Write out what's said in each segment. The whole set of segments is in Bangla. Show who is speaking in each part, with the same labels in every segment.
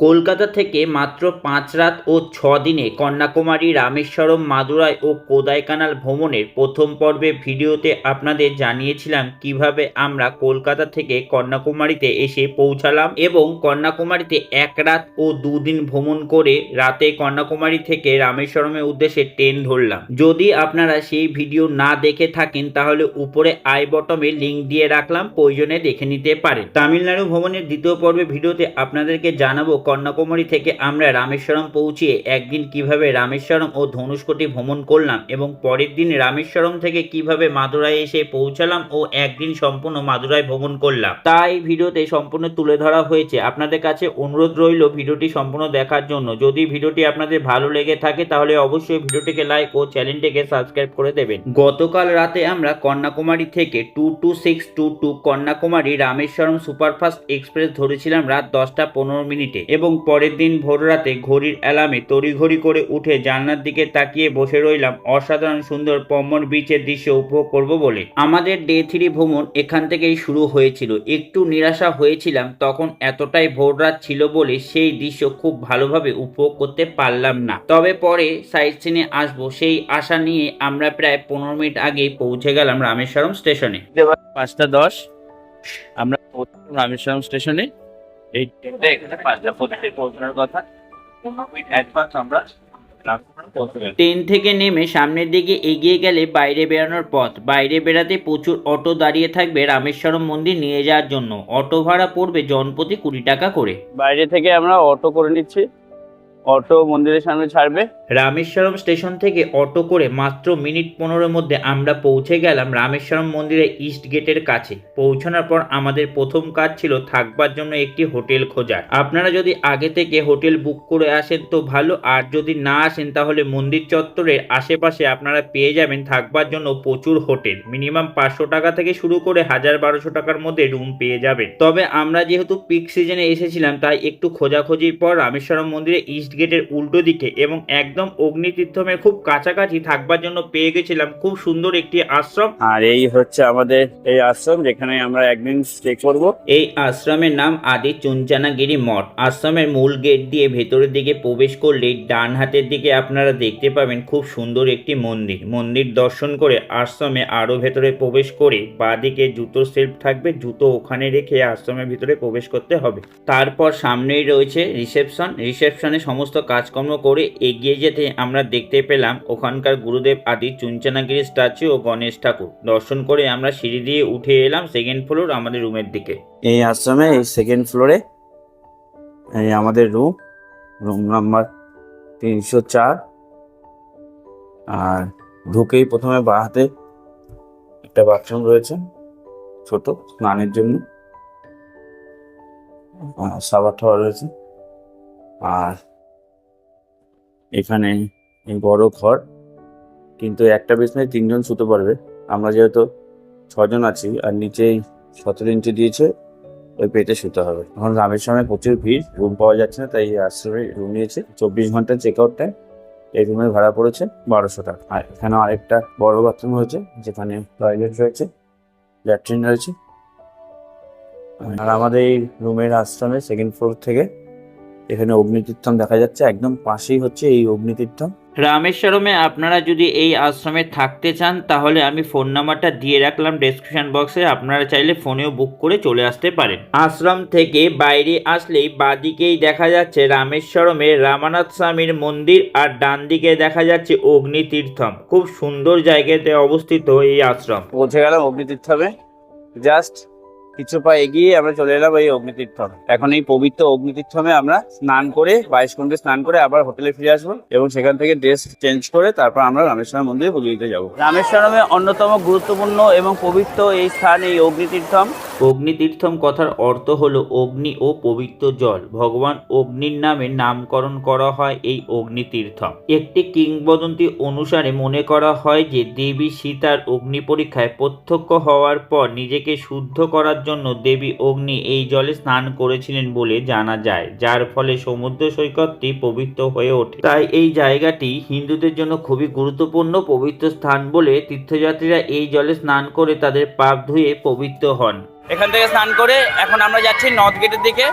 Speaker 1: কলকাতা থেকে মাত্র ৫ রাত ও ৬ দিনে কন্যাকুমারী, রামেশ্বরম, মাদুরাই ও কোডাইকানাল ভ্রমণের প্রথম পর্বের ভিডিওতে আপনাদের জানিয়েছিলাম কিভাবে আমরা কলকাতা থেকে কন্যাকুমারীতে এসে পৌঁছালাম এবং কন্যাকুমারীতে ১ রাত ও ২ দিন ভ্রমণ করে রাতে কন্যাকুমারী থেকে রামেশ্বরমের উদ্দেশ্যে ট্রেন ধরলাম। যদি আপনারা সেই ভিডিও না দেখে থাকেন তাহলে উপরে আই বটমে লিঙ্ক দিয়ে রাখলাম, প্রয়োজনে দেখে নিতে পারেন। তামিলনাড়ু ভ্রমণের দ্বিতীয় পর্বের ভিডিওতে আপনাদেরকে জানাবো কন্যাকুমারী থেকে আমরা রামেশ্বরম পৌঁছিয়ে একদিন কিভাবে রামেশ্বরম ও ধনুষকোটি ভ্রমণ করলাম এবং পরের দিন রামেশ্বরম থেকে কিভাবে মাদুরাই এসে পৌঁছালাম ও একদিন সম্পূর্ণ মাদুরাই ভ্রমণ করলাম। তাই ভিডিওতে সম্পূর্ণ তুলে ধরা হয়েছে। আপনাদের কাছে অনুরোধ রইল ভিডিওটি সম্পূর্ণ দেখার জন্য। যদি ভিডিওটি আপনাদের ভালো লেগে থাকে তাহলে অবশ্যই ভিডিওটিকে লাইক ও চ্যানেলটিকে সাবস্ক্রাইব করে দেবেন। গতকাল রাতে আমরা কন্যাকুমারী থেকে 22622 কন্যাকুমারী রামেশ্বরম সুপারফাস্ট এক্সপ্রেস ধরেছিলাম রাত 10টা 15 মিনিটে এবং পরের দিন ভোর রাতে ঘড়ির অ্যালার্মে তড়িঘড়ি করে উঠে জানলার দিকে তাকিয়ে বসে রইলাম অসাধারণ সুন্দর পম্মন বিচের দৃশ্য উপভোগ করব বলে। আমাদের ডে 3 ভ্রমণ এখান থেকেই শুরু হয়েছিল। একটু নিরাশা হয়েছিলাম, তখন এতটাই ভোর রাত ছিল বলে সেই দৃশ্য খুব ভালোভাবে উপভোগ করতে পারলাম না। তবে পরে সাইট সিনে আসবো সেই আশা নিয়ে আমরা প্রায় 15 মিনিট আগেই পৌঁছে গেলাম রামেশ্বরম স্টেশনে। 5টা 10 আমরা রামেশ্বরম স্টেশনে। এই ট্রেনটা এখানে 5টা 25 পৌঁছানোর কথা। আমরা ট্রেন থেকে নেমে সামনের দিকে এগিয়ে গেলে বাইরে বেরানোর পথ। বাইরে বেরাতে প্রচুর অটো দাঁড়িয়ে থাকবে রামেশ্বরম মন্দির নিয়ে যাওয়ার জন্য। অটো ভাড়া পড়বে জনপ্রতি 20 টাকা করে। বাইরে থেকে আমরা অটো করে নিচ্ছি, অটো মন্দিরের সামনে ছাড়বে। রামেশ্বরম স্টেশন থেকে অটো করে মাত্র মিনিট 15-এর মধ্যে আমরা পৌঁছে গেলাম রামেশ্বরম মন্দিরের ইস্ট গেটের কাছে। পৌঁছানোর পর আমাদের প্রথম কাজ ছিল থাকবার জন্য একটি হোটেল খোঁজার। আপনারা যদি আগে থেকে হোটেল বুক করে আসেন তো ভালো, আর যদি না আসেন তাহলে মন্দির চত্বরের আশেপাশে আপনারা পেয়ে যাবেন থাকবার জন্য প্রচুর হোটেল। মিনিমাম 500 টাকা থেকে শুরু করে 1000-1200 টাকার মধ্যে রুম পেয়ে যাবেন। তবে আমরা যেহেতু পিক সিজনে এসেছিলাম তাই একটু খোঁজাখুঁজির পর রামেশ্বরম মন্দিরে ইস্ট গেটের উল্টো দিকে এবং একদম অগ্নিতীর্থমের খুব কাছাকাছি থাকবার জন্য পেয়ে গেছিলাম খুব সুন্দর একটি আশ্রম। আর এই হচ্ছে আমাদের এই আশ্রম যেখানে আমরা একদিন স্টে করব। এই আশ্রমের নাম আদি চুনচানাগিরি মঠ। আশ্রমের মূল গেট দিয়ে ভেতরের দিকে প্রবেশ করলে ডান হাতের দিকে আপনারা দেখতে পাবেন খুব সুন্দর একটি মন্দির। মন্দির দর্শন করে আশ্রমে আরো ভেতরে প্রবেশ করে বাঁদিকে জুতোর সেলফ থাকবে, জুতো ওখানে রেখে আশ্রমের ভিতরে প্রবেশ করতে হবে। তারপর সামনেই রয়েছে রিসেপশনে সমস্ত কাজকর্ম করে এগিয়ে যেতে আমরা দেখতে পেলাম ওখানকার গুরুদেব আদি চুনচানাগিরি স্ট্যাচু ও গণেশ ঠাকুর। দর্শন করে আমরা সিঁড়ি দিয়ে উঠে এলাম সেকেন্ড ফ্লোর আমাদের রুমের দিকে। এই আশ্রমে এই সেকেন্ড ফ্লোরে এই আমাদের রুম নাম্বার 304। আর ঢুকেই প্রথমে বাঁ হাতে একটা বাথরুম রয়েছে ছোট স্নানের জন্য, শাওয়ার টাওয়ার রয়েছে। আর এখানে এই বড় ঘর, কিন্তু একটা বিছানায় 3 জন শুতে পারবে। আমরা যেহেতু 6 জন আছি আর নিচেই 17 ইঞ্চি দিয়েছে, ওই পেটে শুতে হবে। এখন রামেশ্বরমে প্রচুর ভিড়, রুম পাওয়া যাচ্ছে না, তাই এই আশ্রমে রুম নিয়েছে। 24 ঘন্টা চেক আউট টাইম। এই রুমের ভাড়া পড়েছে 1200 টাকা। আর এখানে আরেকটা বড় বাথরুম রয়েছে যেখানে টয়লেট রয়েছে, ল্যাট্রিন রয়েছে। আর আমাদের এই রুমের আশ্রমে সেকেন্ড ফ্লোর থেকে এখানে অগ্নিতীর্থম দেখা যাচ্ছে, একদম পাশেই হচ্ছে এই অগ্নিতীর্থম। রামেশ্বরমে আপনারা যদি এই আশ্রমে থাকতে চান তাহলে আমি ফোন নাম্বারটা দিয়ে রাখলাম ডেসক্রিপশন বক্সে, আপনারা চাইলে ফোনেও বুক করে চলে আসতে পারেন। আশ্রম থেকে বাইরে আসলেই বাঁদিকেই দেখা যাচ্ছে রামেশ্বরমের রামানাথ স্বামীর মন্দির আর ডান দিকে দেখা যাচ্ছে অগ্নিতীর্থম। খুব সুন্দর জায়গাতে অবস্থিত এই আশ্রম। পৌঁছে গেলাম অগ্নিতীর্থমে। জাস্ট কিছু পা এগিয়ে আমরা চলে এলাম এই অগ্নিতীর্থম। এখন এই পবিত্র অগ্নিতীর্থমে আমরা স্নান করে 22 ঘন্টা স্নান করে আবার হোটেলে ফিরে আসবো এবং সেখান থেকে ড্রেস চেঞ্জ করে তারপর আমরা রামেশ্বরম মন্দিরে পুজো দিতে যাবো। রামেশ্বরমে অন্যতম গুরুত্বপূর্ণ এবং পবিত্র এই স্থান এই অগ্নিতীর্থম। অগ্নিতীর্থম কথার অর্থ হলো অগ্নি ও পবিত্র জল। ভগবান অগ্নির নামে নামকরণ করা হয় এই অগ্নিতীর্থম। একটি কিংবদন্তি অনুসারে মনে করা হয় যে দেবী সীতার অগ্নি পরীক্ষায় প্রত্যক্ষ হওয়ার পর নিজেকে শুদ্ধ করার জন্য দেবী অগ্নি এই জলে স্নান করেছিলেন বলে জানা যায়, যার ফলে সমুদ্র সৈকতটি পবিত্র হয়ে ওঠে। তাই এই জায়গাটি হিন্দুদের জন্য খুবই গুরুত্বপূর্ণ পবিত্র স্থান বলে তীর্থযাত্রীরা এই জলে স্নান করে তাদের পাপ ধুয়ে পবিত্র হন। এখান থেকে স্নান করে এখন আমরা যাচ্ছি নর্থ গেটের দিকে।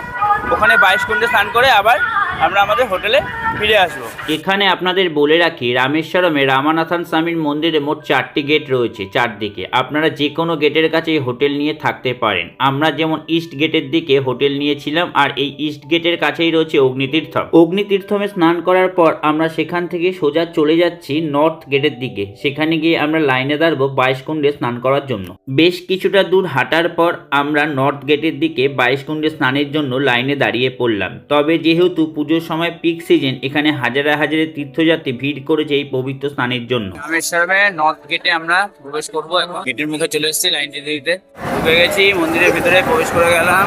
Speaker 2: ওখানে 22 কুণ্ডে স্নান করে আবার আমরা আমাদের হোটেলে ফিরে আসবো।
Speaker 1: এখানে আপনাদের বলে রাখি, রামেশ্বরমে রামানাথন স্বামীর মন্দিরে মোট 4টি গেট রয়েছে চারদিকে। আপনারা যে কোনো গেটের কাছেই হোটেল নিয়ে থাকতে পারেন। আমরা যেমন ইস্ট গেটের দিকে হোটেল নিয়েছিলাম, আর এই ইস্ট গেটের কাছেই রয়েছে অগ্নিতীর্থম। অগ্নিতীর্থমে স্নান করার পর আমরা সেখান থেকে সোজা চলে যাচ্ছি নর্থ গেটের দিকে। সেখানে গিয়ে আমরা লাইনে দাঁড়াবো 22 কুণ্ডে স্নান করার জন্য। বেশ কিছুটা দূর হাঁটার পর আমরা নর্থ গেটের দিকে 22 কুণ্ডে স্নানের জন্য লাইনে দাঁড়িয়ে পড়লাম। তবে যেহেতু পুজোর সময় পিক সিজন, এখানে হাজারে হাজারে তীর্থযাত্রী ভিড় করেছে এই পবিত্র স্নানের জন্য।
Speaker 2: রামেশ্বরমে নর্থ গেটে আমরা প্রবেশ করবো। এখন গেটের মুখে চলে এসেছি, লাইন দিতে দিতে ঢুকে গেছি, মন্দিরের ভিতরে প্রবেশ করে গেলাম।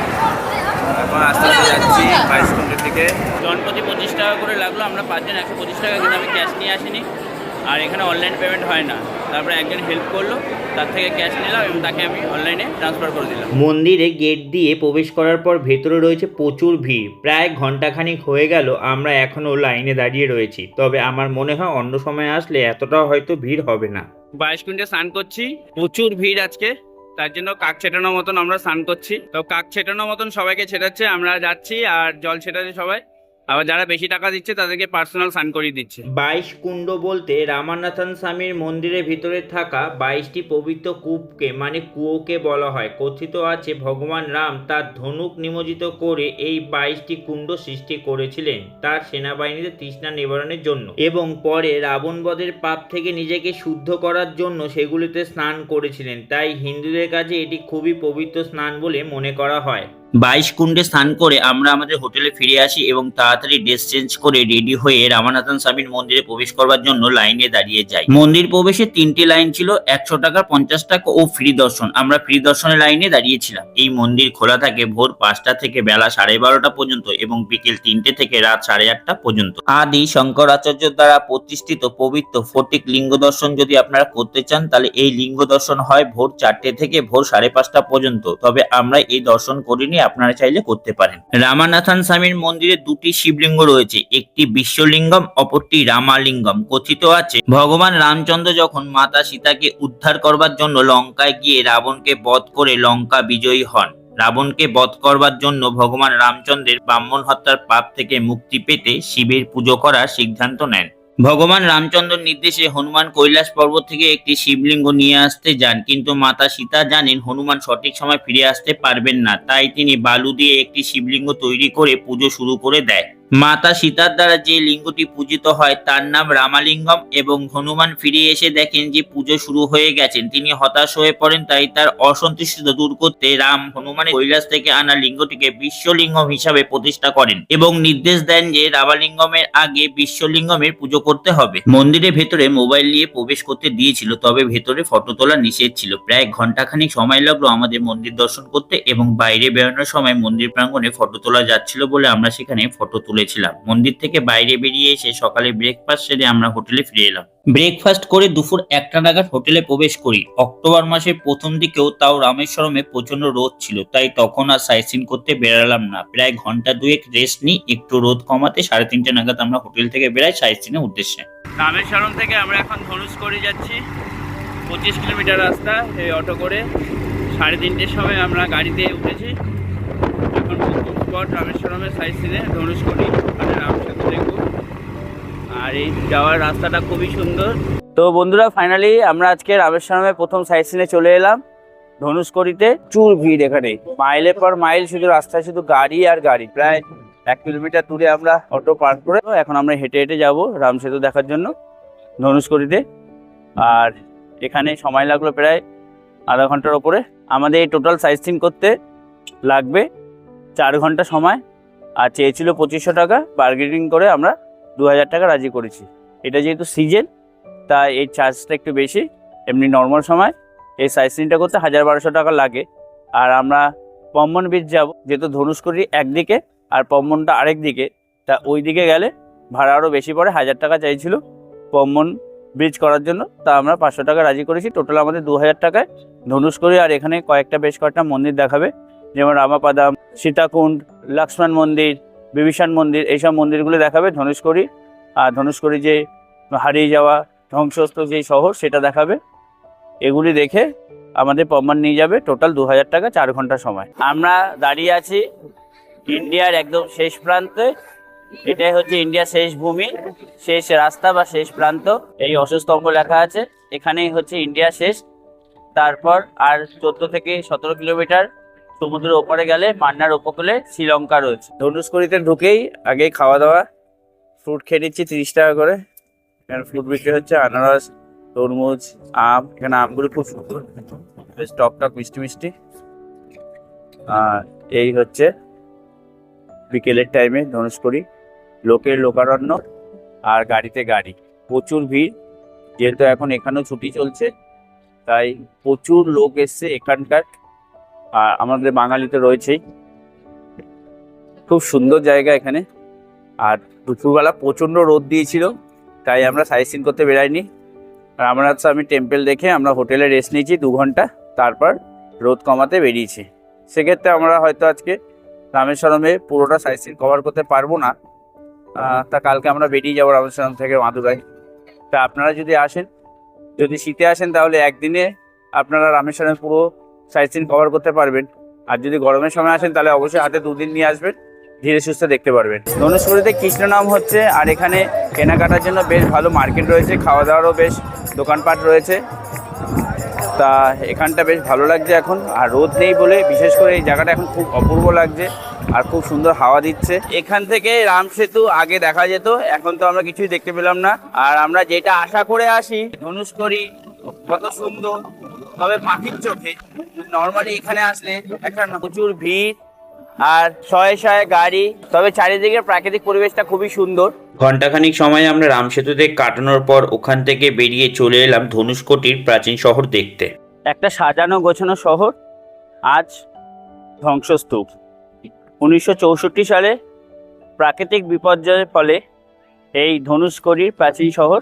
Speaker 2: এখন আস্তে আস্তে যাচ্ছি 22 কুণ্ডের দিকে।
Speaker 1: জনপ্রতি 25 টাকা করে লাগলো, আমরা 5 জন 125 টাকা, কিন্তু আমি ক্যাশ নিয়ে আসিনি। আর এখানে অনলাইন পেমেন্ট হয় না। তারপরে একজন হেল্প করলো, তার থেকে ক্যাশ নিলাম এবং তাকে আমি অনলাইনে ট্রান্সফার করে দিলাম। মন্দিরে গেট দিয়ে প্রবেশ করার পর ভেতরে রয়েছে প্রচুর ভিড়। প্রায় ঘন্টাখানিক হয়ে গেল আমরা এখনও লাইনে দাঁড়িয়ে রয়েছি। তবে আমার মনে হয় অন্য সময় আসলে এতটাও হয়তো ভিড় হবে না।
Speaker 2: 22 কুণ্ডে স্নান করছি, প্রচুর ভিড় আজকে, তার জন্য কাক ছেটানোর মতন আমরা স্নান করছি। তো কাক ছেটানোর মতন সবাইকে ছেটাচ্ছে, আমরা যাচ্ছি আর জল ছেটাচ্ছে সবাই। আবার যারা বেশি টাকা দিচ্ছে তাদেরকে পার্সোনাল স্নান করিয়ে দিচ্ছে।
Speaker 1: 22 কুণ্ড বলতে রামানাথন স্বামীর মন্দিরের ভিতরে থাকা 22টি পবিত্র কূপকে মানে কুয়োকে বলা হয়। কথিত আছে ভগবান রাম তার ধনুক নিমজ্জিত করে এই 22টি কুণ্ড সৃষ্টি করেছিলেন তার সেনাবাহিনীতে তৃষ্ণা নিবারণের জন্য, এবং পরে রাবণ বধের পাপ থেকে নিজেকে শুদ্ধ করার জন্য সেগুলিতে স্নান করেছিলেন। তাই হিন্দুদের কাছে এটি খুবই পবিত্র স্নান বলে মনে করা হয়। 22 কুণ্ডে স্নান করে আমরা আমাদের হোটেলে ফিরে আসি এবং তাড়াতাড়ি ড্রেস চেঞ্জ করে রেডি হয়ে রামানাথন স্বামীর মন্দিরে প্রবেশ করবার জন্য লাইনে দাঁড়িয়ে যাই। মন্দির প্রবেশে 3টি লাইন ছিল, 100 টাকা, 50 টাকা ও ফ্রি দর্শন। আমরা ফ্রি দর্শনের লাইনে দাঁড়িয়েছিলাম। এই মন্দির খোলা থাকে ভোর 5টা থেকে বেলা 12:30 পর্যন্ত এবং বিকেল 3টে থেকে রাত 8:30 পর্যন্ত। আদি শঙ্করাচার্য দ্বারা প্রতিষ্ঠিত পবিত্র ফটিক লিঙ্গ দর্শন যদি আপনারা করতে চান, তাহলে এই লিঙ্গ দর্শন হয় ভোর 4টে থেকে ভোর 5:30 পর্যন্ত। তবে আমরা এই দর্শন করিনি, আপনারা চাইলে করতে পারেন। রামানাথন স্বামীর মন্দিরে 2টি শিবলিঙ্গ রয়েছে, একটি বিশ্বলিঙ্গম, অপরটি রামালিঙ্গম। কথিত আছে ভগবান রামচন্দ্র যখন মাতা সীতাকে উদ্ধার করবার জন্য লঙ্কায় গিয়ে রাবণকে বধ করে লঙ্কা বিজয়ী হন। রাবণকে বধ করবার জন্য ভগবান রামচন্দ্রের ব্রাহ্মণ হত্যার পাপ থেকে মুক্তি পেতে শিবের পুজো করার সিদ্ধান্ত নেন। ভগবান রামচন্দ্রের নির্দেশে হনুমান কৈলাস পর্বত থেকে একটি শিবলিঙ্গ নিয়ে আসতে যান, কিন্তু মাতা সীতা জানেন হনুমান সঠিক সময় ফিরে আসতে পারবেন না। তাই তিনি বালু দিয়ে একটি শিবলিঙ্গ তৈরি করে পুজো শুরু করে দেয়। মাতা সীতার দ্বারা যে লিঙ্গটি পূজিত হয় তার নাম রামালিঙ্গম, এবং হনুমান ফিরে এসে দেখেন যে পুজো শুরু হয়ে গেছেন। তিনি হতাশ হয়ে পড়েন, তাই তার অসন্তুষ্টিতা দূর করতে রাম হনুমানের কৈলাস থেকে আনা লিঙ্গটিকে বিশ্বলিঙ্গম হিসাবে প্রতিষ্ঠা করেন এবং নির্দেশ দেন যে রামালিঙ্গমের আগে বিশ্বলিঙ্গমের পুজো করতে হবে। মন্দিরের ভেতরে মোবাইল নিয়ে প্রবেশ করতে দিয়েছিল, তবে ভেতরে ফটো তোলা নিষেধ ছিল। প্রায় ঘন্টাখানিক সময় লাগলো আমাদের মন্দির দর্শন করতে, এবং বাইরে বেরোনোর সময় মন্দির প্রাঙ্গণে ফটো তোলা যাচ্ছিল বলে আমরা সেখানে ফটো তুলেছিলাম। মন্দির থেকে বাইরে বেরিয়ে এসে সকালে ব্রেকফাস্ট সেরে আমরা হোটেলে ফিরে এলাম। ব্রেকফাস্ট করে দুপুর 1টা নাগাদ হোটেলে প্রবেশ করি। অক্টোবর মাসের প্রথম দিকেও তাও রামেশ্বরমে প্রচন্ড রোদ ছিল, তাই তখন আর সাইট সিন করতে বেরালাম না। প্রায় ঘন্টা 2 রেস্ট নিই, একটু রোদ কমাতে 3:30 নাগাদ আমরা হোটেল থেকে বেরাই সাইট সিনের উদ্দেশ্যে।
Speaker 2: রামেশ্বরম থেকে আমরা এখন ধনুষকড়ি যাচ্ছি, 25 কিলোমিটার রাস্তা এই অটো করে। 3:30টার সময় আমরা গাড়িতে উঠেছি। এখন প্রথম স্পট রামেশ্বরমের সাইট সিনে ধনুষকড়ি, মানে রামসেতু দেখব। আর এই যাওয়ার রাস্তাটা খুবই সুন্দর। তো বন্ধুরা, ফাইনালি আমরা আজকে রামেশ্বরমের প্রথম সাইট সিনে চলে এলাম, ধনুষকড়িতে। প্রচুর ভিড় এখানে, মাইলের পর মাইল শুধু রাস্তায় শুধু গাড়ি আর গাড়ি। প্রায় 1 কিলোমিটার দূরে আমরা অটো পার্ক করে এখন আমরা হেঁটে হেঁটে যাব রামসেতু দেখার জন্য ধনুষকড়িতে। আর এখানে সময় লাগলো প্রায় আধা ঘন্টার ওপরে। আমাদের এই টোটাল সাইট সিন করতে লাগবে 4 ঘন্টা সময়। আর চেয়েছিল 2500 টাকা, বার্গেনিং করে আমরা 2000 টাকা রাজি করেছি। এটা যেহেতু সিজন, তাই এই চার্জটা একটু বেশি। এমনি নর্মাল সময় এই সাইট সিনটা করতে 1000-1200 টাকা লাগে। আর আমরা পম্বন বিচ যাব, যেহেতু ধনুষকড়ি একদিকে আর পম্বনটা আরেক দিকে, তা ওই দিকে গেলে ভাড়া আরও বেশি পড়ে। 1000 টাকা চাইছিল পম্বন ব্রিজ করার জন্য, তা আমরা 500 টাকা রাজি করেছি। টোটাল আমাদের 2000 টাকায় ধনুষকড়ি। আর এখানে বেশ কয়েকটা মন্দির দেখাবে, যেমন রামাপাদাম, সীতাকুণ্ড, লক্ষ্মণ মন্দির, বিভীষণ মন্দির, এইসব মন্দিরগুলো দেখাবে ধনুষকড়ি। আর ধনুষকড়ি যে হারিয়ে যাওয়া ধ্বংসস্ত যেই শহর সেটা দেখাবে। এগুলি দেখে আমাদের পম্বন নিয়ে যাবে। টোটাল 2000 টাকা, 4 ঘন্টা সময়। আমরা দাঁড়িয়ে আছি ইন্ডিয়ার একদম শেষ প্রান্তে। এটাই হচ্ছে ইন্ডিয়ার শেষ ভূমি, শেষ রাস্তা বা শেষ প্রান্ত। এই অশোক স্তম্ভ লেখা আছে, এখানেই হচ্ছে ইন্ডিয়া শেষ। তারপর আর 14 থেকে 17 কিলোমিটার সমুদ্রের ওপারে গেলে মান্নার উপকূলে শ্রীলঙ্কা রয়েছে। ধনুষকড়িতে ঢুকেই আগেই খাওয়া দাওয়া, ফ্রুট খেয়ে নিচ্ছি 30 টাকা করে। এখানে ফ্রুট বিক্রি হচ্ছে, আনারস, তরমুজ, আম। এখানে আমগুলো খুব সুন্দর, বেশ টক টক মিষ্টি মিষ্টি। আর এই হচ্ছে বিকেলের টাইমে ধনুষকড়ি, লোকের লোকারণ্য আর গাড়িতে গাড়ি, প্রচুর ভিড়। যেহেতু এখন এখানেও ছুটি চলছে তাই প্রচুর লোক এসছে এখানকার। আর আমাদের বাঙালি তো রয়েছেই। খুব সুন্দর জায়গা এখানে। আর দুপুরবেলা প্রচণ্ড রোদ দিয়েছিল তাই আমরা সাইট সিন করতে বেরাইনি। আর আমি টেম্পল দেখে আমরা হোটেলে রেস্ট নিয়েছি 2 ঘন্টা, তারপর রোদ কমাতে বেরিয়েছি। সেক্ষেত্রে আমরা হয়তো আজকে রামেশ্বরমে পুরোটা সাইট সিন কভার করতে পারবো না। তা কালকে আমরা বেরিয়ে যাবো রামেশ্বরম থেকে মাদুরাই। তা আপনারা যদি আসেন, যদি শীতে আসেন তাহলে একদিনে আপনারা রামেশ্বরমে পুরো সাইট সিন কভার করতে পারবেন। আর যদি গরমের সময় আসেন তাহলে অবশ্যই হাতে 2 দিন নিয়ে আসবেন, ধীরে সুস্থে দেখতে পারবেন। ধনুষকড়িতে কৃষ্ণনাম হচ্ছে, আর এখানে কেনাকাটার জন্য বেশ ভালো মার্কেট রয়েছে, খাওয়া দাওয়ারও বেশ দোকানপাট রয়েছে। তা এখানটা বেশ ভালো লাগছে এখন, আর রোদ নেই বলে বিশেষ করে এই জায়গাটা এখন খুব অপূর্ব লাগছে আর খুব সুন্দর হাওয়া দিচ্ছে। এখান থেকে রাম সেতু আগে দেখা যেত, এখন তো আমরা কিছুই দেখতে পেলাম না। আর আমরা যেটা আশা করে আসি ধনুষকড়ি কত সুন্দর, তবে পাখির চোখে নর্মালি এখানে আসলে একটা প্রচুর ভিড় আর শয়ে শয়ে গাড়ি, তবে চারিদিকে প্রাকৃতিক পরিবেশটা খুবই সুন্দর।
Speaker 1: ঘন্টাখানিক সময় আমরা রাম সেতুতে কাটানোর পর ওখান থেকে বেরিয়ে চলে এলাম ধনুষকোটির প্রাচীন শহর দেখতে।
Speaker 2: একটা সাজানো গোছানো শহর আজ ধ্বংসস্তূপ। 1964 সালে প্রাকৃতিক বিপর্যয়ের ফলে এই ধনুষকড়ির প্রাচীন শহর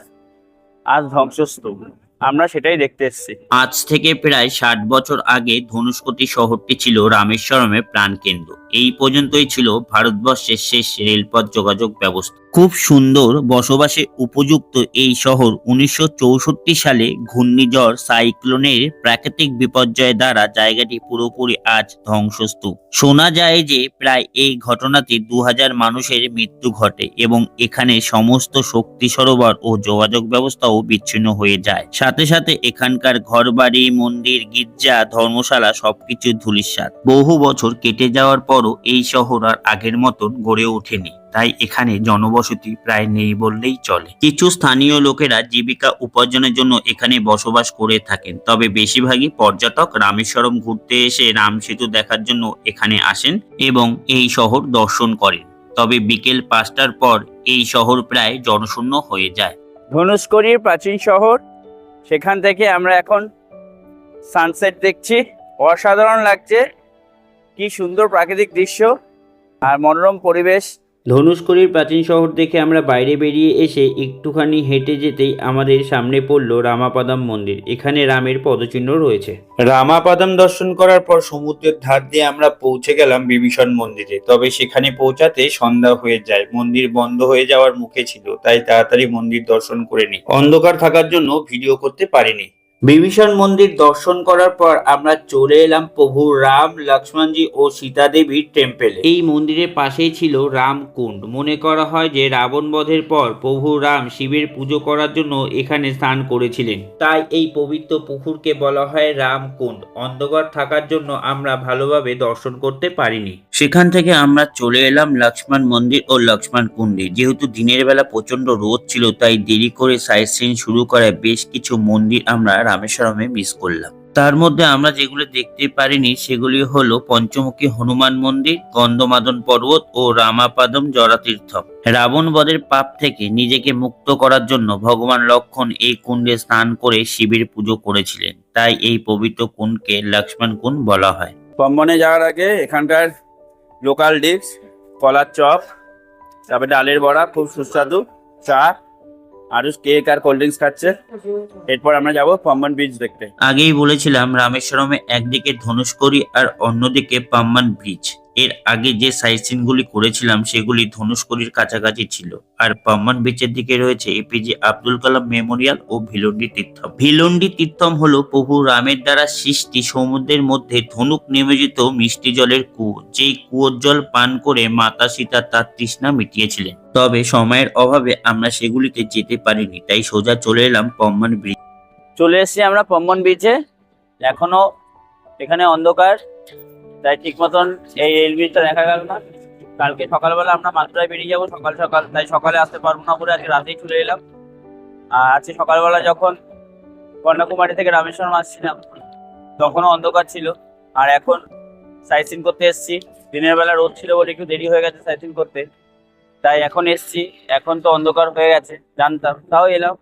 Speaker 2: আজ ধ্বংসস্তূপ। আমরা সেটাই দেখতে এসেছি।
Speaker 1: আজ থেকে প্রায় 60 বছর আগে ধনুষকোটি শহরটি ছিল রামেশ্বরমের প্রাণকেন্দ্র। এই পর্যন্তই ছিল ভারতবর্ষের শেষ রেলপথ যোগাযোগ ব্যবস্থা। খুব সুন্দর বসবাসে উপযুক্ত এই শহর 1964 সালে ঘূর্ণিঝড় সাইক্লোনের প্রাকৃতিক বিপর্যয় দ্বারা জায়গাটি পুরোপুরি আজ ধ্বংসস্তূপ। শোনা যায় যে প্রায় এই ঘটনাতে 2000 মানুষের মৃত্যু ঘটে এবং এখানে সমস্ত শক্তি সরবরাহ ও যোগাযোগ ব্যবস্থাও বিচ্ছিন্ন হয়ে যায়। সাথে সাথে এখানকার ঘরবাড়ি, মন্দির, গির্জা, ধর্মশালা সবকিছু ধূলিসাৎ। বহু বছর কেটে যাওয়ার পরও এই শহর আর আগের মতন গড়ে ওঠেনি, তাই এখানে জনবসতি প্রায় নেই বললেই চলে। কিছু স্থানীয় লোকেরা জীবিকা উপার্জনের জন্য এখানে বসবাস করে থাকেন, তবে বেশিরভাগই পর্যটক রামেশ্বরম ঘুরতে এসে রাম সেতু দেখার জন্য এখানে আসেন এবং এই শহর দর্শন করেন। তবে বিকেল 5টার পর এই শহর প্রায় জনশূন্য হয়ে যায়।
Speaker 2: ধনুষকড়ির প্রাচীন শহর, সেখান থেকে আমরা এখন সানসেট দেখছি। অসাধারণ লাগছে, কি সুন্দর প্রাকৃতিক দৃশ্য আর মনোরম পরিবেশ।
Speaker 1: ধনুষকোটির প্রাচীন শহর দেখে আমরা বাইরে বেরিয়ে এসে একটুখানি হেঁটে যেতেই আমাদের সামনে পড়ল রামাপাদম মন্দির। এখানে রামের পদচিহ্ন রয়েছে। রামাপাদম দর্শন করার পর সমুদ্রের ধার দিয়ে আমরা পৌঁছে গেলাম বিভীষণ মন্দিরে। তবে সেখানে পৌঁছাতে সন্ধ্যা হয়ে যায়, মন্দির বন্ধ হয়ে যাওয়ার মুখে ছিল, তাই তাড়াতাড়ি মন্দির দর্শন করে নিই। অন্ধকার থাকার জন্য ভিডিও করতে পারিনি। বিভীষণ মন্দির দর্শন করার পর আমরা চলে এলাম প্রভু রাম, লক্ষ্মণজি ও সীতা দেবীর টেম্পেলে। এই মন্দিরের পাশেই ছিল রামকুণ্ড। মনে করা হয় যে রাবণ বধের পর প্রভু রাম শিবের পুজো করার জন্য এখানে স্নান করেছিলেন, তাই এই পবিত্র পুকুরকে বলা হয় রামকুণ্ড। অন্ধকার থাকার জন্য আমরা ভালোভাবে দর্শন করতে পারিনি। সেখান থেকে আমরা চলে এলাম লক্ষ্মণ মন্দির ও লক্ষ্মণ কুণ্ডে। যেহেতু দিনের বেলা প্রচন্ড রোদ ছিল, তাই দেরি করে সাইট সিন শুরু করায় বেশ কিছু মন্দির আমরা রামেশ্বরমে মিস করলাম। তার মধ্যে আমরা যেগুলো দেখতে পারিনি সেগুলি হলো পঞ্চমুখী হনুমান মন্দির, গন্ধমাদন পর্বত ও রামাপাদম জরাতীর্থ। রাবণ বধের পাপ থেকে নিজেকে মুক্ত করার জন্য ভগবান লক্ষ্মণ এই কুণ্ডে স্নান করে শিবের পুজো করেছিলেন, তাই এই পবিত্র কুণ্ডকে লক্ষ্মণ কুণ্ড বলা হয়।
Speaker 2: পম্বনে যাওয়ার আগে এখানকার লোকাল ডিশ, কলার চপ, তারপরে ডালের বড়া খুব সুস্বাদু, চা, আরো কেক আর কোল্ড ড্রিঙ্কস খাচ্ছে। এরপর আমরা যাবো পাম্বান ব্রিজ দেখতে।
Speaker 1: আগেই বলেছিলাম রামেশ্বরমে একদিকে ধনুষকোটি আর অন্যদিকে পাম্বান ব্রিজ। এর আগে যে সাইট সিনগুলি করেছিলাম সেগুলি ধনুষকোটির কাছাকাছি ছিল। আর পাম্বান বিচের দিকে রয়েছে এপিজে আব্দুল কালাম মেমোরিয়াল ও ভিলন্ডি তীর্থম। ভিলন্ডি তীর্থম হলো প্রভু রামের দ্বারা সৃষ্টি সমুদ্রের মধ্যে ধনুক নিমজ্জিত মিষ্টি জলের কুয়ো, যেই কুয়োর জল পান করে মাতা সীতা তার তৃষ্ণা মিটিয়েছিলেন। তবে সময়ের অভাবে আমরা সেগুলিতে যেতে পারিনি, তাই সোজা চলে এলাম পাম্বান ব্রিজ।
Speaker 2: চলে এসেছি আমরা পাম্বন বিচে। এখনো এখানে অন্ধকার, তাই ঠিক মতন এই রেল ব্রিজটা দেখা গেল না। কালকে সকালবেলা আমরা মাত্রায় বেরিয়ে যাবো সকাল সকাল, তাই সকালে আসতে পারবো না বলে আজকে রাতেই চলে এলাম। আর আজকে সকালবেলা যখন কন্যাকুমারী থেকে রামেশ্বরম আসছিলাম তখনও অন্ধকার ছিল, আর এখন সাইট সিন করতে এসেছি। দিনের বেলা রোদ ছিল বলে একটু দেরি হয়ে গেছে সাইট সিন করতে, তাই এখন এসছি। এখন তো অন্ধকার হয়ে গেছে, জানতাম, তাও এলাম।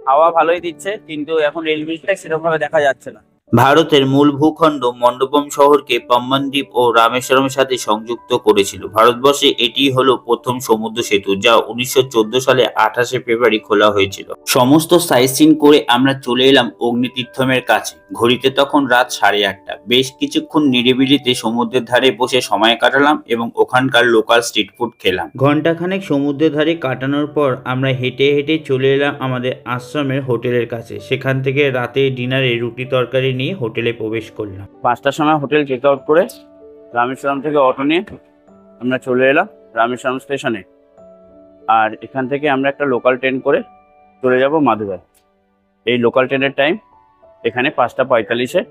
Speaker 2: হাওয়া ভালোই দিচ্ছে, কিন্তু এখন রেল ব্রিজটা সেরকম ভাবে দেখা যাচ্ছে না।
Speaker 1: ভারতের মূল ভূখণ্ড মন্ডপম শহরকে পাম্বান দ্বীপ ও রামেশ্বরমের সাথে সংযুক্ত করেছিল। ভারতবর্ষে এটি হলো প্রথম সমুদ্র সেতু, যা 1914 সালে 28শে ফেব্রুয়ারি খোলা হয়েছিল। সমস্ত সাইট সিন করে আমরা চলে এলাম অগ্নিতীর্থমের কাছে। ঘড়িতে তখন রাত 8:30। বেশ কিছুক্ষণ নিরিবিলিতে সমুদ্রের ধারে বসে সময় কাটালাম এবং ওখানকার লোকাল স্ট্রিট ফুড খেলাম। ঘন্টাখানেক সমুদ্রের ধারে কাটানোর পর আমরা হেঁটে হেঁটে চলে এলাম আমাদের আশ্রমের হোটেলের কাছে। সেখান থেকে রাতে ডিনারে রুটি তরকারি নিয়ে হোটেলে প্রবেশ করলাম।
Speaker 2: 5টার সময় হোটেল চেক আউট করে রামেশ্বরম থেকে অটো নিয়ে আমরা চলে এলাম রামেশ্বরম স্টেশনে। আর এখান থেকে আমরা একটা লোকাল ট্রেন করে চলে যাব মাদুরাই। এই লোকাল ট্রেনের টাইম এখানে 5:45-এ,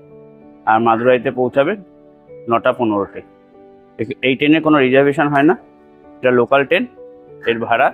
Speaker 2: আর মাদুরাইতে পৌঁছাবে 9:15-তে। এই ট্রেনে কোনো রিজার্ভেশন হয় না, এটা লোকাল ট্রেন। এর ভাড়া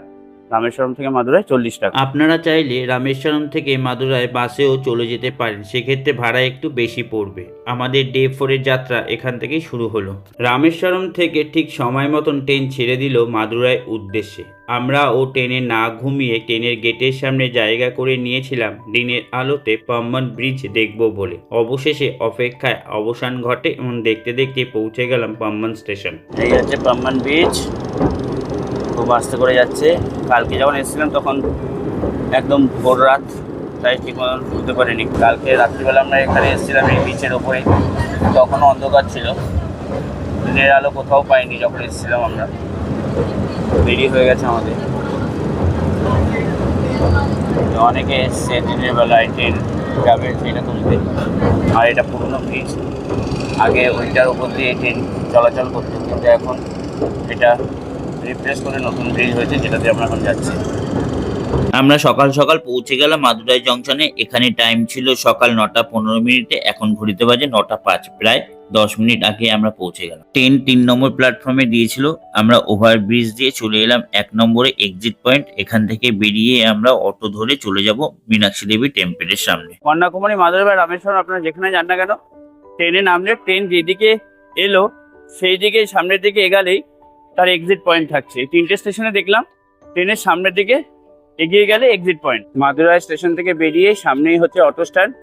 Speaker 2: রামেশ্বরম থেকে মাদুরাই 40 টাকা।
Speaker 1: আপনারা চাইলে রামেশ্বরম থেকে মাদুরাই বাসেও চলে যেতে পারেন, সেক্ষেত্রে ভাড়া একটু বেশি পড়বে। আমাদের ডে 4-এর যাত্রা এখান থেকেই শুরু হলো। রামেশ্বরম থেকে ঠিক সময় মতন ট্রেন ছেড়ে দিল মাদুরাই উদ্দেশ্যে। আমরা ও ট্রেনে না ঘুমিয়ে ট্রেনের গেটের সামনে জায়গা করে নিয়েছিলাম দিনের আলোতে পাম্বান ব্রিজ দেখব বলে। অবশেষে অপেক্ষায় অবসান ঘটে এবং দেখতে দেখতে পৌঁছে গেলাম পাম্বান স্টেশন।
Speaker 2: এই হচ্ছে পাম্বান ব্রিজ, খুব আস্তে করে যাচ্ছে। কালকে যখন এসেছিলাম তখন একদম ভোর রাত, তাই ঠিক মতন বুঝতে পারিনি। কালকে রাত্রিবেলা আমরা এখানে এসেছিলাম এই বিচের ওপরে, তখনও অন্ধকার ছিল, দিনের আলো কোথাও পাইনি যখন এসেছিলাম আমরা। দেরি হয়ে গেছে আমাদের। অনেকে এসছে দিনের বেলায় ট্রেন যাবে ট্রেনে তুলতে। আর এটা পুরনো ব্রিজ, আগে ওইটার উপর দিয়ে ট্রেন চলাচল করতো, কিন্তু এখন এটা রিপ্লেস করে নতুন ব্রিজ হয়েছে, যেটাতে আমরা এখন যাচ্ছি।
Speaker 1: আমরা সকাল সকাল পৌঁছে গেলাম মাদুরাই জংশনে। এখানে টাইম ছিল সকাল 9:15। এখন ঘড়িতে বাজে 9:05। প্রায় 10 মিনিট আগে আমরা পৌঁছে গেলাম। ট্রেন 3 নম্বর প্ল্যাটফর্মে দিয়েছিল। আমরা ওভার ব্রিজ দিয়ে চলে এলাম 1 নম্বরে এক্সিট পয়েন্ট। এখান থেকে বেরিয়ে আমরা অটো ধরে চলে যাব মীনাক্ষী দেবী টেম্পলের সামনে।
Speaker 2: কন্যাকুমারী, মাদুরাই বা রামেশ্বরম আপনারা যেখানে যান না কেন, ট্রেনে নামলে ট্রেন যেদিকে এলো সেই দিকে সামনের দিকে এগালেই তার এক্সিট পয়েন্ট থাকছে। এই 3টে স্টেশনে দেখলাম ট্রেনের সামনের দিকে এগিয়ে গেলে এক্সিট পয়েন্ট। মাদুরাই স্টেশন থেকে বেরিয়ে সামনেই হচ্ছে অটো স্ট্যান্ড।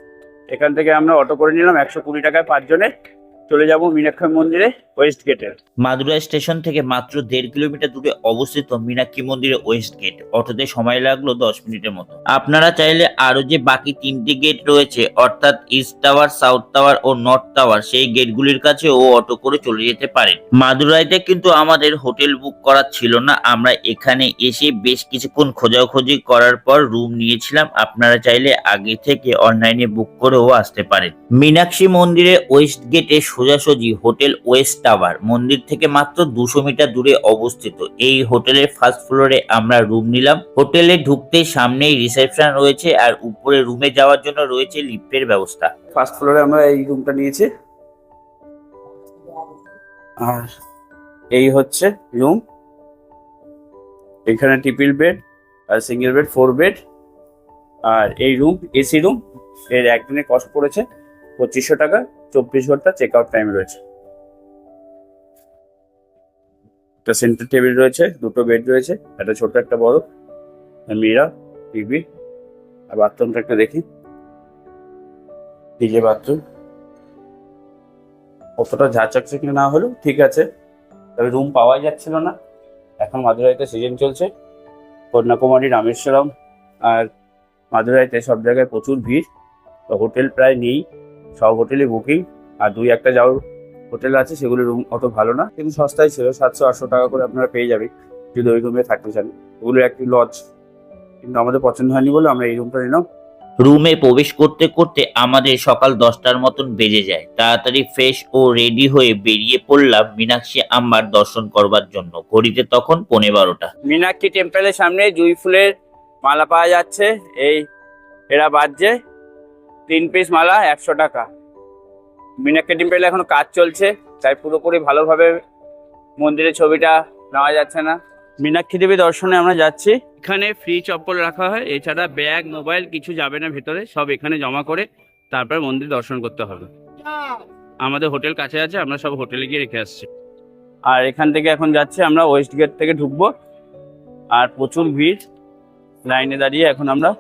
Speaker 2: এখান থেকে আমরা অটো করে নিলাম 120 টাকায় 5 জনের। চলে যাব মীনাক্ষী মন্দিরে ওয়েস্ট গেটে।
Speaker 1: মাদুরাই স্টেশন থেকে মাত্র 1.5 কিলোমিটার দূরে অবস্থিত মীনাক্ষী মন্দিরের ওয়েস্ট গেট। অটোতে সময় লাগলো 10 মিনিটের মতো। আপনারা চাইলে আরো যে বাকি 3টে গেট রয়েছে, অর্থাৎ ইস্ট টাওয়ার, সাউথ টাওয়ার ও নর্থ টাওয়ার, সেই গেটগুলির কাছে ও অটো করে চলে যেতে পারেন। মাদুরাইতে কিন্তু আমাদের হোটেল বুক করা ছিল না। আমরা এখানে এসে বেশ কিছুক্ষণ খোঁজাখুঁজি করার পর রুম নিয়েছিলাম। আপনারা চাইলে আগে থেকে অনলাইনে বুক করেও আসতে পারেন। মীনাক্ষী মন্দিরের ওয়েস্ট গেটে সোজাসুজি হোটেল ওয়েস্ট টাওয়ার। মন্দির থেকে মাত্র 200 মিটার দূরে অবস্থিত। এই হোটেলের ফার্স্ট ফ্লোরে আমরা রুম নিলাম। হোটেলে ঢুকতে সামনেই রিসেপশন রয়েছে, আর উপরে রুমে যাওয়ার জন্য রয়েছে লিফটের ব্যবস্থা।
Speaker 2: ফার্স্ট ফ্লোরে আমরা এই রুমটা নিয়েছি, আর এই হচ্ছে রুম। এখানে ট্রিপল বেড আর সিঙ্গেল বেড, 4 বেড। আর এই রুম এসি রুম। এর একদিনের কস্ট পড়েছে 2500 টাকা। 24 ঘন্টা চেক আউট টাইম রয়েছে। একটা সেন্টার টেবিল রয়েছে, 2টো বেড রয়েছে, একটা ছোট একটা বড়, মিরর, টিভি। আর বাথরুমটা একটা দেখি, ডিজে বাথরুম। অতটা ঝাঁচকচকে না হলেও ঠিক আছে, তবে রুম পাওয়াই যাচ্ছিল না। এখন মাদুরাইতে সিজন চলছে, কন্যাকুমারী, রামেশ্বরম আর মাদুরাইতে সব জায়গায় প্রচুর ভিড়, তো হোটেল প্রায় নেই, সব হোটেলে বুকিং। আর 2-1টা যাও হোটেল আছে, সেগুলো রুম অত ভালো না, কিন্তু সস্তায় ছিল, 700-800 টাকা করে আপনারা পেয়ে যাবেন যদি ওই রুমে থাকতে চান। ওগুলো একটি লজ, কিন্তু আমাদের পছন্দ হয়নি বলে আমরা এই রুমটা নিলাম।
Speaker 1: রুমে প্রবেশ করতে করতে আমাদের সকাল 10টার মতন বেজে যায়। তাড়াতাড়ি ফ্রেশ ও রেডি হয়ে বেরিয়ে পড়লাম মীনাক্ষী আম্মার দর্শন করবার জন্য। ঘড়িতে তখন 12:15।
Speaker 2: মীনাক্ষী টেম্পলের সামনে জুঁই ফুলের মালা পাওয়া যাচ্ছে। এরা বাজছে 3 পিস মালা 100 টাকা। মীনাক্ষী টেম্পলে এখন কাজ চলছে, তাই পুরোপুরি ভালোভাবে মন্দিরের ছবিটা নেওয়া যাচ্ছে না। মীনাক্ষী দেবী দর্শনে আমরা যাচ্ছি। এখানে ফ্রি চপ্পল রাখা হয়, এছাড়া ব্যাগ মোবাইল কিছু যাবে না ভেতরে, সব এখানে জমা করে তারপর মন্দির দর্শন করতে হবে। আমাদের হোটেল কাছে আছে, আমরা সব হোটেলে গিয়ে রেখে আসছি। আর এখান থেকে এখন যাচ্ছে আমরা ওয়েস্ট গেট থেকে ঢুকবো, আর প্রচুর ভিড়, লাইনে দাঁড়িয়ে এখন আমরা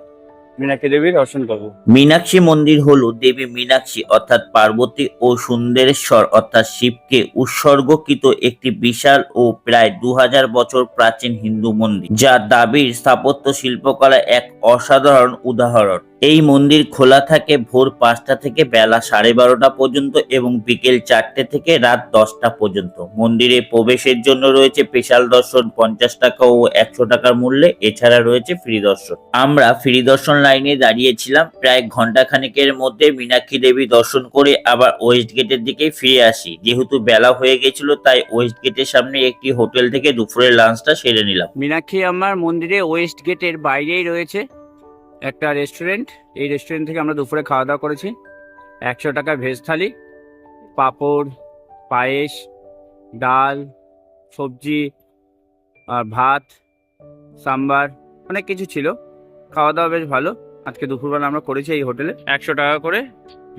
Speaker 2: মীনাক্ষী দেবী দর্শন করবো।
Speaker 1: মীনাক্ষী মন্দির হলো দেবী মীনাক্ষী অর্থাৎ পার্বতী ও সুন্দরেশ্বর অর্থাৎ শিবকে উৎসর্গকৃত একটি বিশাল ও প্রায় 2000 বছর প্রাচীন হিন্দু মন্দির, যা দাবির স্থাপত্য শিল্পকলা এক অসাধারণ উদাহরণ। এই মন্দির খোলা থাকে ভোর 5টা থেকে বেলা 12:30 পর্যন্ত এবং বিকেল 4টে থেকে রাত 10টা পর্যন্ত। মন্দিরে প্রবেশের জন্য রয়েছে স্পেশাল দর্শন 50 টাকা ও 100 টাকার মূল্যে, এছাড়া রয়েছে ফ্রি দর্শন। আমরা ফ্রি দর্শন লাইনে দাঁড়িয়েছিলাম প্রায় ঘন্টাখানেকের মধ্যে মীনাক্ষী দেবী দর্শন করে আবার ওয়েস্ট গেটের দিকে ফিরে আসি। যেহেতু বেলা হয়ে গেছিল তাই ওয়েস্ট গেটের সামনে একটি হোটেল থেকে দুপুরের লাঞ্চটা সেরে নিলাম।
Speaker 2: মীনাক্ষী আম্মার মন্দিরে ওয়েস্ট গেটের বাইরেই রয়েছে একটা রেস্টুরেন্ট। এই রেস্টুরেন্ট থেকে আমরা দুপুরে খাওয়া দাওয়া করেছি। 100 টাকা ভেজ থালি, পাঁপড়, পায়েস, ডাল, সবজি আর ভাত, সাম্বার, অনেক কিছু ছিল। খাওয়া দাওয়া বেশ ভালো। আজকে দুপুরবেলা আমরা করেছি এই হোটেলে। 100 টাকা করে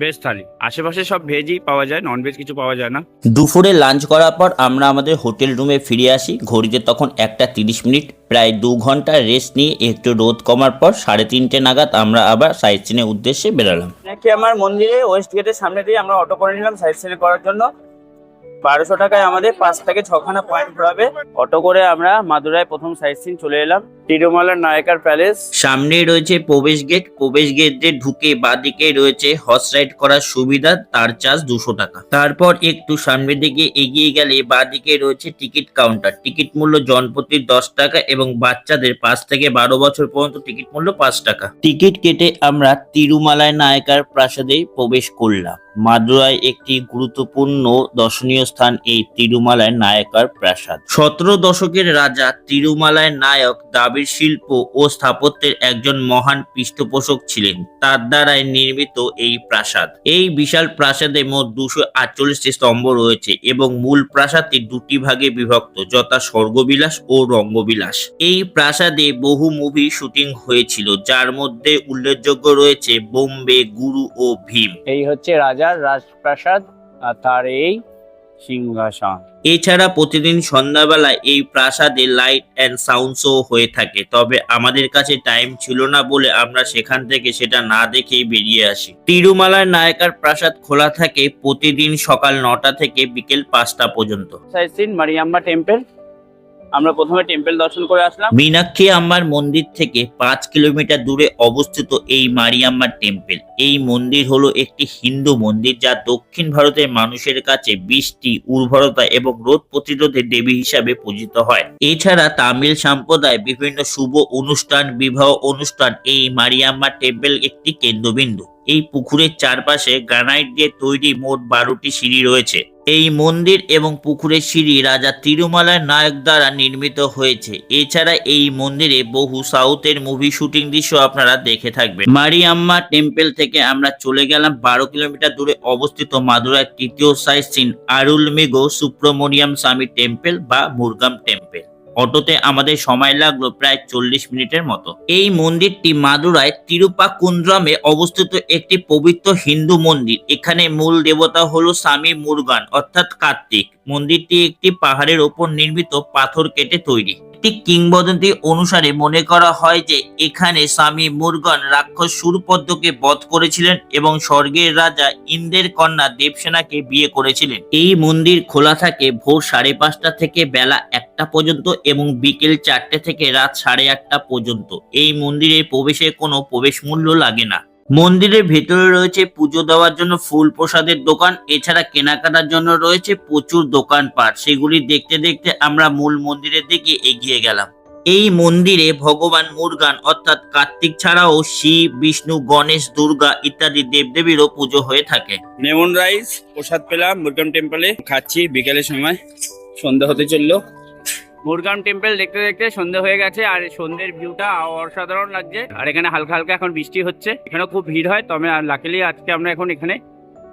Speaker 2: ভেজ থালি। আশেপাশে সব ভেজই পাওয়া যায়, নন ভেজ কিছু পাওয়া যায় না।
Speaker 1: দুপুরে লাঞ্চ করার পর আমরা আমাদের হোটেল রুমে ফিরে আসি। ঘড়িতে তখন 1:30। প্রায় 2 ঘন্টা রেস্ট নিয়ে একটু রোদ কমার পর 3:30 নাগাদ আমরা আবার সাইট সিনের উদ্দেশ্যে বেরোলাম।
Speaker 2: নাকি আমার মন্দিরে ওয়েস্ট গেটের সামনে দিয়ে আমরা অটো করে নিলাম সাইট সিন করার জন্য। 1200 টাকায় আমাদের 5 থেকে 6খানা পয়েন্ট ঘোরাবে। অটো করে আমরা মাদুরাই প্রথম সাইট সিন চলে এলাম, তিরুমালার নায়কার প্যালেস।
Speaker 1: সামনেই রয়েছে প্রবেশ গেট। প্রবেশ গেট দিয়ে ঢুকে বাঁদিকে রয়েছে হর্স রাইড করার সুবিধা, তার চার্জ 200 টাকা। তারপর একটু সামনের দিকে এগিয়ে গেলে বাঁদিকে রয়েছে টিকিট কাউন্টার। টিকিট মূল্য জনপ্রতি 10 টাকা এবং বাচ্চাদের 5 থেকে 12 বছর পর্যন্ত টিকিট মূল্য 5 টাকা। টিকিট কেটে আমরা তিরুমালায় নায়কার প্রাসাদে প্রবেশ করলাম। মাদুরাই একটি গুরুত্বপূর্ণ দর্শনীয় স্থান এই তিরুমালায় নায়কার প্রাসাদ। 17 দশকের রাজা তিরুমালায় নায়ক দাবির শিল্প ও স্থাপত্যের একজন মহান পৃষ্ঠপোষক ছিলেন। তার দ্বারাই নির্মিত এই প্রাসাদ। এই বিশাল প্রাসাদে মোট 248টি স্তম্ভ রয়েছে এবং মূল প্রাসাদটি 2টি ভাগে বিভক্ত, যথা স্বর্গবিলাস ও রঙ্গবিলাস। এই প্রাসাদে বহু মুভি শুটিং হয়েছিল, যার মধ্যে উল্লেখযোগ্য রয়েছে বোম্বে, গুরু ও ভীম।
Speaker 2: এই হচ্ছে রাজার রাজপ্রাসাদ আর তার এই সিংহাসন।
Speaker 1: এছাড়া প্রতিদিন সন্ধ্যাবেলায় এই প্রাসাদে লাইট অ্যান্ড সাউন্ড শো হয়ে থাকে, তবে আমাদের কাছে টাইম ছিল না বলে আমরা সেখান থেকে সেটা না দেখেই বেরিয়ে আসি। তিরুমালার নায়কার প্রাসাদ খোলা থাকে প্রতিদিন সকাল 9টা থেকে বিকেল 5টা পর্যন্ত।
Speaker 2: Sightseeing Mariamma temple. আমরা প্রথমে টেম্পল দর্শন করে আসলাম।
Speaker 1: মীনাক্ষী আম্মার মন্দির থেকে 5 কিলোমিটার দূরে অবস্থিত এই মারিয়াম্মার টেম্পল। এই মন্দির হলো একটি হিন্দু মন্দির, যা দক্ষিণ ভারতের মানুষের কাছে বৃষ্টি, উর্বরতা এবং রোগ প্রতিরোধের দেবী হিসাবে পূজিত হয়। এছাড়া তামিল সম্প্রদায় বিভিন্ন শুভ অনুষ্ঠান, বিবাহ অনুষ্ঠান এই মারিয়াম্মা টেম্পল একটি কেন্দ্রবিন্দু। এই পুকুরের চারপাশে গ্রানাইট দিয়ে তৈরি মোট 12টি সিঁড়ি রয়েছে। এই মন্দির এবং পুকুরের সিঁড়ি রাজা তিরুমালার নায়ক দ্বারা নির্মিত হয়েছে। এছাড়া এই মন্দিরে বহু সাউথের মুভি শুটিং দৃশ্য আপনারা দেখে থাকবেন। মারিয়াম্মা টেম্পল থেকে আমরা চলে গেলাম 12 কিলোমিটার দূরে অবস্থিত মাদুরাইয়ের তৃতীয় সাইট সিন আরুলমিগো সুব্রমণিয়াম স্বামী টেম্পল বা মুরগাম টেম্পল। অটোতে আমাদের সময় লাগলো প্রায় 40 মিনিটের মতো। এই মন্দিরটি মাদুরাই তিরুপাকুন্দ্রমে অবস্থিত একটি পবিত্র হিন্দু মন্দির। এখানে মূল দেবতা হলো স্বামী মুরগান অর্থাৎ কার্তিক। মন্দিরটি একটি পাহাড়ের ওপর নির্মিত, পাথর কেটে তৈরি। একটি কিংবদন্তি অনুসারে মনে করা হয় যে এখানে স্বামী মুরগান রাক্ষস সুরপদ্মকে বধ করেছিলেন এবং স্বর্গের রাজা ইন্দ্রের কন্যা দেবসেনাকে বিয়ে করেছিলেন। এই মন্দির খোলা থাকে ভোর 5:30 থেকে বেলা 1টা পর্যন্ত এবং বিকেল 4টে থেকে রাত 8:30 পর্যন্ত। এই মন্দিরে প্রবেশের কোনো প্রবেশ মূল্য লাগে না। মন্দিরের ভেতরে রয়েছে পুজো দেওয়ার জন্য ফুল প্রসাদের দোকান, এছাড়া কেনাকাটার জন্য রয়েছে প্রচুর দোকানপাট। সেগুলি দেখতে দেখতে আমরা মূল মন্দিরের দিকে এগিয়ে গেলাম। এই মন্দিরে ভগবান মুরগান অর্থাৎ কার্তিক ছাড়াও শিব, বিষ্ণু, গণেশ, দুর্গা ইত্যাদি দেবদেবীরও পুজো হয়ে থাকে।
Speaker 2: লেমন রাইস প্রসাদ পেলাম মুরগাম টেম্পলে, খাচ্ছি বিকেলের সময়, সন্ধ্যা হতে চললো। মুরগাম টেম্পল দেখতে দেখতে সন্ধ্যে হয়ে গেছে, আর সন্ধ্যের ভিউটা অসাধারণ লাগছে। আর এখানে হালকা হালকা এখন বৃষ্টি হচ্ছে, এখানেও খুব ভিড় হয়, তবে লাকিলি আজকে আমরা এখন এখানে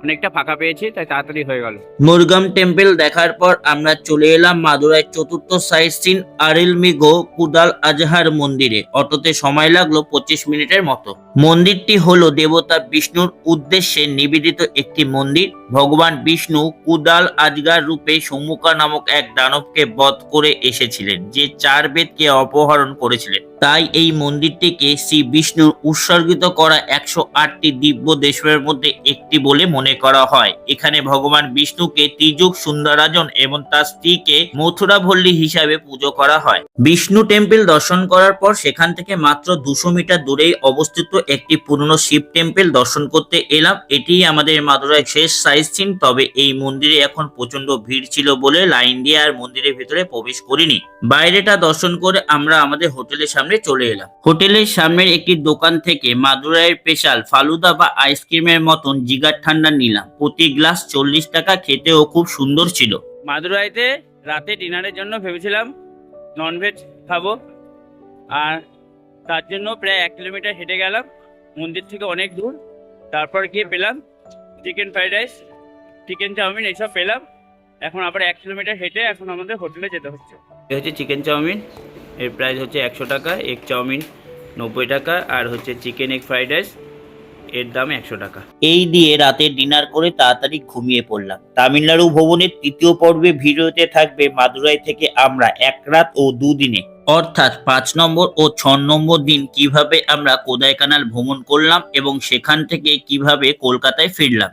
Speaker 2: অনেকটা ফাঁকা পেয়েছি, তাই তাড়াতাড়ি হয়ে গেল।
Speaker 1: মুরগাম টেম্পল দেখার পর আমরা চলে এলাম মাদুরাই চতুর্থ সাইট সিন আরিলমিগো কুদাল আজহার মন্দিরে। অটোতে সময় লাগলো 25 মিনিটের মতো। মন্দিরটি হলো দেবতা বিষ্ণুর উদ্দেশ্যে নিবেদিত একটি মন্দির। ভগবান বিষ্ণু কুদাল আজগার রূপে সম্মুখা নামক এক দানবকে বধ করে এসেছিলেন, যে 4 বেদকে অপহরণ করেছিলেন। তাই এই মন্দিরটিকে শ্রী বিষ্ণুর উৎসর্গিত করা 108টি দিব্য দেশের মধ্যে একটি বলে মনে করা হয়। এখানে ভগবান বিষ্ণুকে ত্রিযুগ সুন্দরাজন এবং তার স্ত্রীকে মথুরাভল্লী হিসাবে পুজো করা হয়। বিষ্ণু টেম্পল দর্শন করার পর সেখান থেকে মাত্র 200 মিটার দূরেই অবস্থিত একটি পুরনো শিব টেম্পল দর্শন করতে এলাম। এটি আমাদের মাদুরাই শেষ সাইট সিন। তবে এই মন্দিরে এখন প্রচন্ড ভিড় ছিল বলে লাইন দিয়ে আর মন্দিরের ভিতরে প্রবেশ করিনি। বাইরেটা দর্শন করে আমরা আমাদের হোটেলের সামনে চলে এলাম। হোটেলের সামনের একটি দোকান থেকে মাদুরাইয়ের স্পেশাল ফালুদা বা আইসক্রিমের মতন জিগার ঠান্ডা নিলাম। প্রতি গ্লাস 40 টাকা, খেতেও খুব সুন্দর ছিল।
Speaker 2: মাদুরাইতে রাতে ডিনারের জন্য ভেবেছিলাম ননভেজ খাবো, আর তার জন্য প্রায় 1 কিলোমিটার হেঁটে গেলাম, মন্দির থেকে অনেক দূর। তারপর গিয়ে পেলাম chicken fried rice, chicken chow mein এইসব পেলাম। এখন আবার 1 কিলোমিটার হেঁটে এখন আমাদের হোটেলে যেতে হচ্ছে। এটা হচ্ছে চিকেন চাউমিন, এর প্রাইস হচ্ছে 100 টাকা, এগ চাউমিন 90 টাকা, আর হচ্ছে চিকেন এগ ফ্রাইড রাইস এর দাম 100 টাকা।
Speaker 1: এই দিয়ে রাতে ডিনার করে তাড়াতাড়ি ঘুমিয়ে পড়লাম। তামিলনাড়ু ভ্রমণের 3য় পর্বে ভিডিওতে থাকবে মাদুরাই থেকে আমরা 1 রাত ও 2 দিনে অর্থাৎ 5 নম্বর ও 6 নম্বর দিন কিভাবে আমরা কোদাইকানাল ভ্রমণ করলাম এবং সেখান থেকে কিভাবে কলকাতায় ফিরলাম।